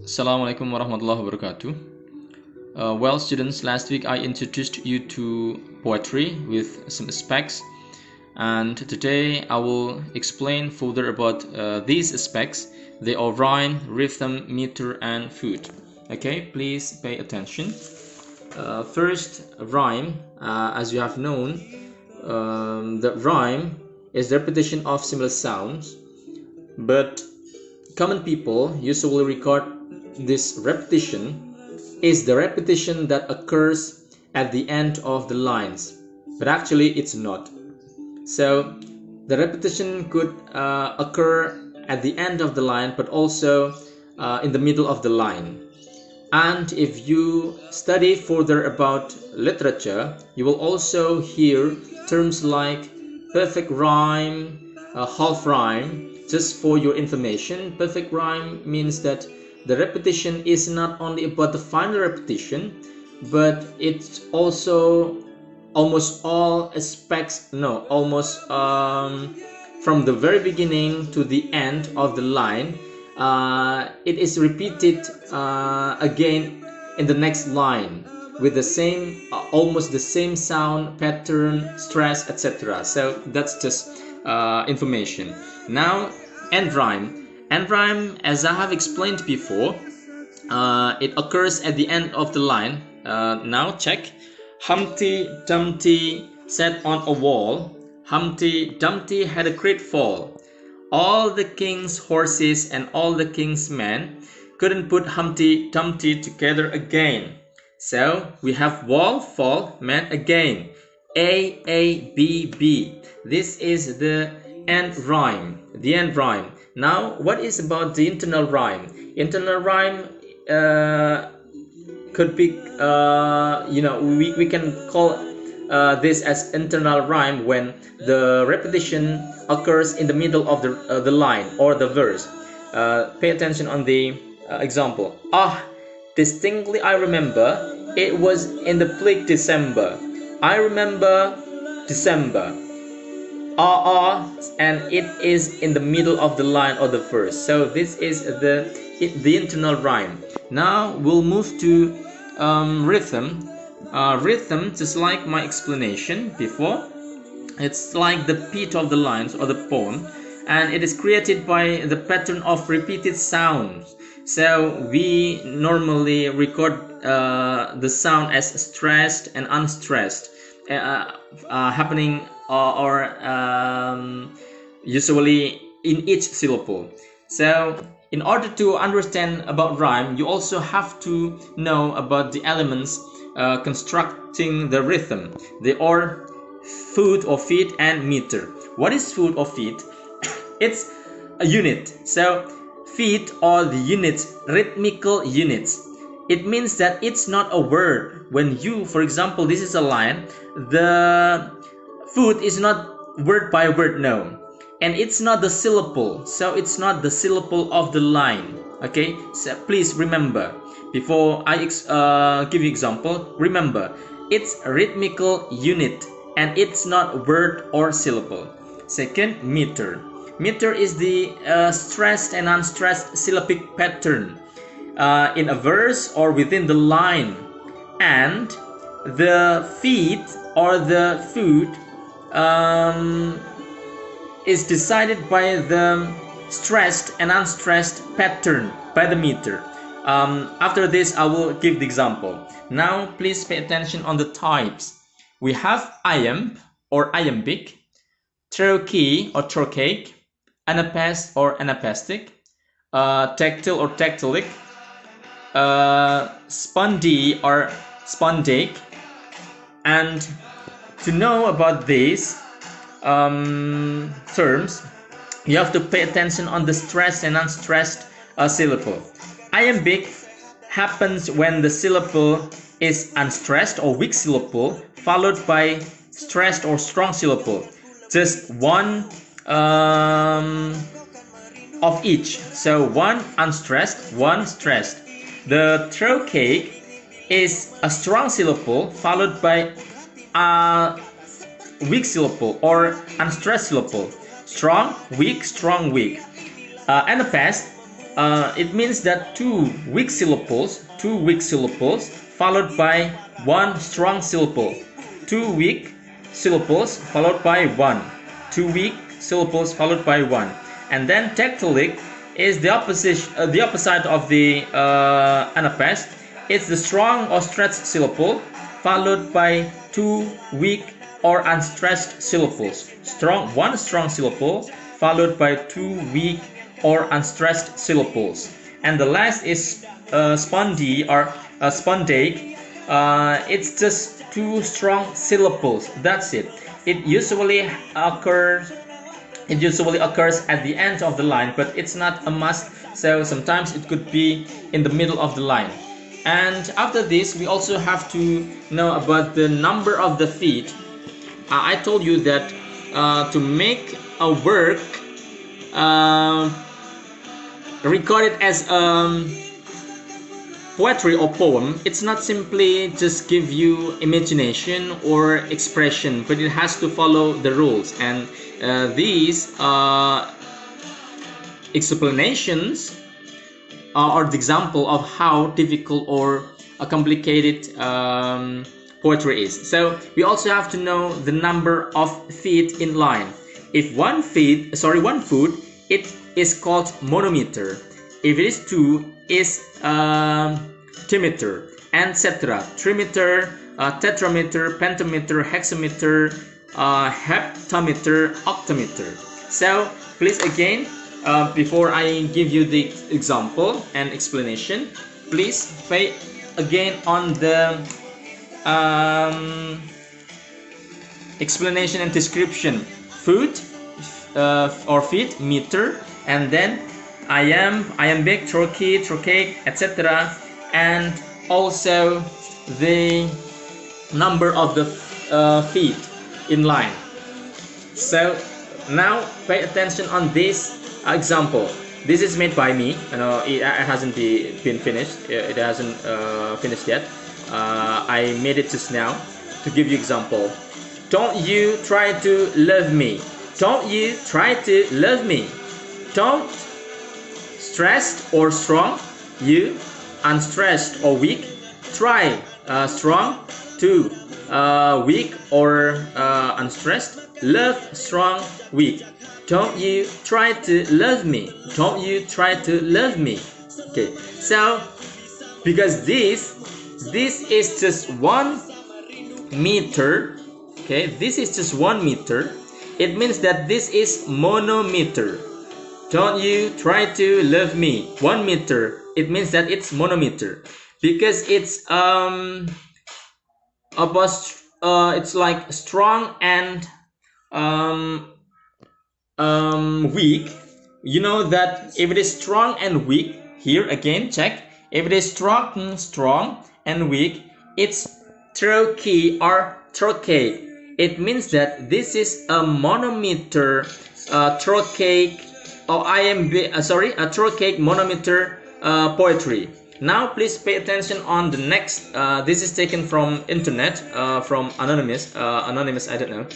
Assalamualaikum warahmatullahi wabarakatuh. Well, students, last week I introduced you to poetry with some aspects, and today I will explain further about these aspects. They are rhyme, rhythm, meter, and foot. Okay, please pay attention. First, rhyme. As you have known, the rhyme is the repetition of similar sounds, but common people usually record this repetition is the repetition that occurs at the end of the lines, but actually it's not. So the repetition could occur at the end of the line, but also in the middle of the line. And if you study further about literature, you will also hear terms like perfect rhyme, half rhyme. Just for your information, perfect rhyme means that the repetition is not only about the final repetition, but it's also almost all aspects, no, almost from the very beginning to the end of the line, it is repeated again in the next line with the same, almost the same sound, pattern, stress, etc. So that's just information. Now, end rhyme. End rhyme, as I have explained before, it occurs at the end of the line. Now check. Humpty Dumpty sat on a wall. Humpty Dumpty had a great fall. All the king's horses and all the king's men couldn't put Humpty Dumpty together again. So we have wall, fall, man again. A, B, B. This is the end rhyme. The end rhyme. Now, what is about the internal rhyme? Internal rhyme could be, we can call this as internal rhyme when the repetition occurs in the middle of the line or the verse. Pay attention on the example. Distinctly I remember, it was in the bleak December. I remember December. And it is in the middle of the line or the verse. So this is the internal rhyme. Now we'll move to rhythm. Rhythm, just like my explanation before, it's like the beat of the lines or the poem, and it is created by the pattern of repeated sounds. So we normally record the sound as stressed and unstressed, happening or usually in each syllable. So in order to understand about rhyme, you also have to know about the elements constructing the rhythm. They are foot or feet and meter. What is foot or feet? It's a unit. So feet are the units, rhythmical units. It means that it's not a word. When you, for example, this is a line, the foot is not word by word, no. And it's not the syllable, so it's not the syllable of the line. Okay, so please remember, before I give you example, remember, it's a rhythmical unit and it's not word or syllable. Second, meter. Meter is the stressed and unstressed syllabic pattern in a verse or within the line. And the feet or the foot is decided by the stressed and unstressed pattern by the meter. After this, I will give the example. Now, please pay attention on the types. We have iamb or iambic, trochee or trochaic, anapest or anapestic, tactile or tactilic, spondee or spondaic. And to know about these terms, you have to pay attention on the stressed and unstressed syllable. Iambic happens when the syllable is unstressed or weak syllable followed by stressed or strong syllable. Just one of each. So one unstressed, one stressed. The trochaic is a strong syllable followed by a weak syllable or unstressed syllable. Strong, weak, strong, weak. Anapest it means that two weak syllables followed by one strong syllable. Two weak syllables followed by one. Two weak syllables followed by one. And then tactylic is the opposite of the anapest. It's the strong or stressed syllable followed by two weak or unstressed syllables. One strong syllable followed by two weak or unstressed syllables. And the last is spondy or spondaic. It's just two strong syllables. That's it. It usually occurs at the end of the line, but it's not a must. So sometimes it could be in the middle of the line. And after this, we also have to know about the number of the feet. I told you that to make a work recorded as poetry or poem, it's not simply just give you imagination or expression, but it has to follow the rules. And these explanations are the example of how difficult or complicated poetry is. So we also have to know the number of feet in line. If one foot, it is called monometer. If it is two, is trimeter, etc. Trimeter, tetrameter, pentameter, hexameter, heptameter, octameter. So please again, before I give you the example and explanation, please pay again on the explanation and description. Foot or feet, meter, and then iambic, trochaic, etc. And also the number of the feet in line. So now pay attention on this example. This is made by me. It hasn't been finished. It hasn't finished yet. I made it just now to give you example. Don't you try to love me. Don't you try to love me. Don't stressed or strong. You unstressed or weak. Try strong. Two weak or unstressed. Love strong, weak. Don't you try to love me. Don't you try to love me. Okay, so because this is just 1 meter. Okay, this is just 1 meter. It means that this is monometer. Don't you try to love me. 1 meter. It means that it's monometer because it's it's like strong and weak. You know that if it is strong and weak, here again check. If it is strong and weak, it's trochaic or trochaic. It means that this is a monometer trochaic or a trochaic monometer poetry. Now please pay attention on the next. This is taken from internet, from anonymous, I don't know.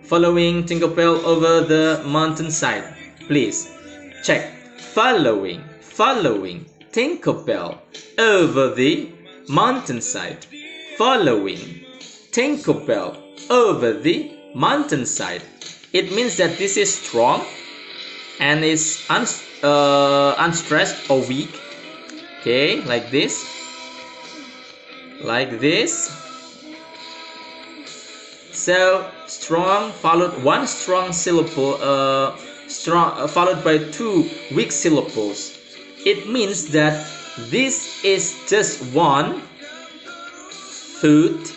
Following Tinkerbell over the mountainside. Please check. Following Tinkerbell over the mountainside. Following Tinkerbell over the mountainside. It means that this is strong and is unstressed or weak. Okay, like this. So strong followed 1 strong syllable, followed by 2 weak syllables. It means that this is just 1 foot.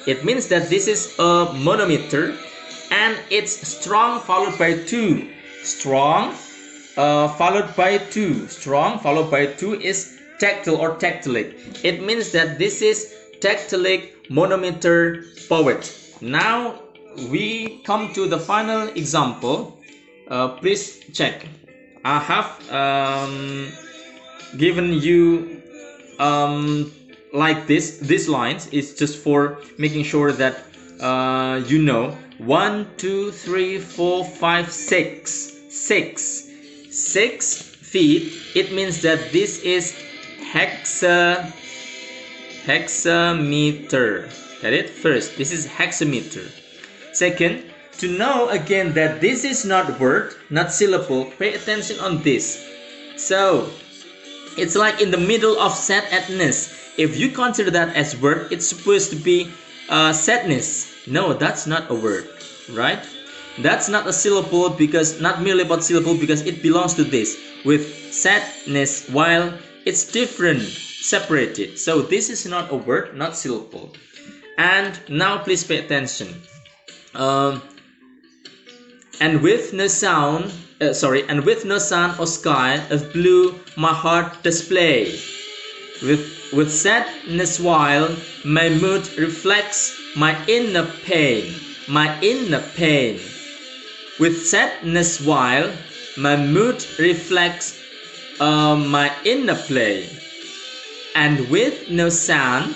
It means that this is a monometer and it's strong followed by 2. Strong followed by 2. Strong followed by 2 is tactile or tactylic. It means that this is tactylic monometer poet. Now we come to the final example. Please check. I have given you like these lines. It's just for making sure that you know 1 2 3 4 5 6 6 feet, it means that this is hexameter. Got it? First, this is hexameter. Second, to know again that this is not word, not syllable, pay attention on this. So it's like in the middle of sadness. If you consider that as word, it's supposed to be sadness. No, that's not a word, right? That's not a syllable, because not merely about syllable, because it belongs to this with sadness, while it's different, separated. So this is not a word, not syllable. And now please pay attention. And with no sound, and with no sun or sky of blue, my heart display. With sadness while my mood reflects my inner pain, my inner pain. With sadness while my mood reflects my inner play. And with no sun,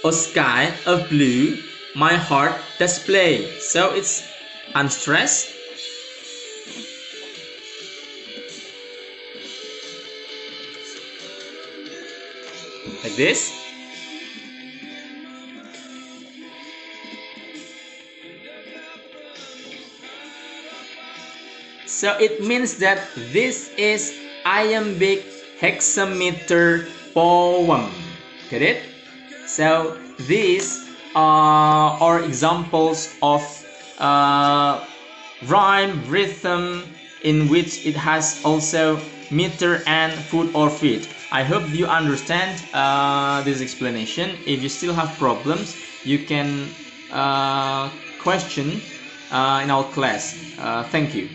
or sky of blue, my heart display. So it's unstressed, like this. So it means that this is iambic hexameter poem. Get it? So these are examples of rhyme, rhythm, in which it has also meter and foot or feet. I hope you understand this explanation. If you still have problems, you can question in our class. Thank you.